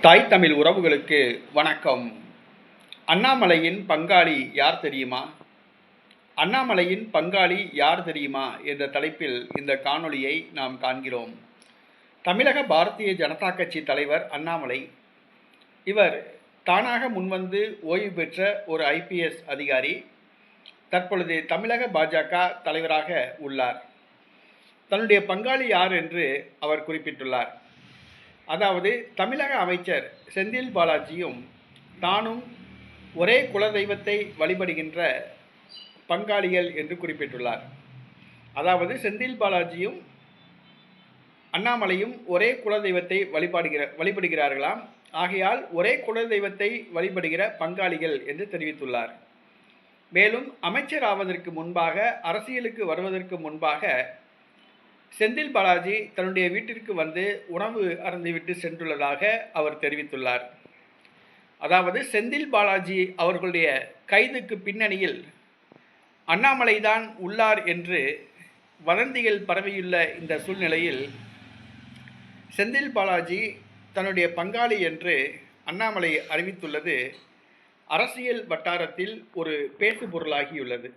தாய் தமிழ் உறவுகளுக்கு வணக்கம். அண்ணாமலையின் பங்காளி யார் தெரியுமா? அண்ணாமலையின் பங்காளி யார் தெரியுமா என்ற தலைப்பில் இந்த காணொளியை நாம் காண்கிறோம். தமிழக பாரதிய ஜனதா கட்சி தலைவர் அண்ணாமலை. இவர் தானாக முன்வந்து ஓய்வு பெற்ற ஒரு IPS அதிகாரி. தற்பொழுது தமிழக பாஜக தலைவராக உள்ளார். தன்னுடைய பங்காளி யார் என்று அவர் குறிப்பிட்டுள்ளார். அதாவது தமிழக அமைச்சர் செந்தில் பாலாஜியும் தானும் ஒரே குலதெய்வத்தை வழிபடுகின்ற பங்காளிகள் என்று குறிப்பிட்டுள்ளார். அதாவது செந்தில் பாலாஜியும் அண்ணாமலையும் ஒரே குலதெய்வத்தை வழிபடுகிறார்களாம். ஆகையால் ஒரே குலதெய்வத்தை வழிபடுகிற பங்காளிகள் என்று தெரிவித்துள்ளார். மேலும் அமைச்சர் ஆவதற்கு முன்பாக, அரசியலுக்கு வருவதற்கு முன்பாக செந்தில் பாலாஜி தன்னுடைய வீட்டிற்கு வந்து உணவு அருந்திவிட்டு சென்றுள்ளதாக அவர் தெரிவித்துள்ளார். அதாவது செந்தில் பாலாஜி அவர்களுடைய கைதுக்கு பின்னணியில் அண்ணாமலைதான் உள்ளார் என்று வதந்திகள் பரவியுள்ள இந்த சூழ்நிலையில் செந்தில் பாலாஜி தன்னுடைய பங்காளி என்று அண்ணாமலை அறிவித்துள்ளது அரசியல் வட்டாரத்தில் ஒரு பேசு பொருளாகியுள்ளது.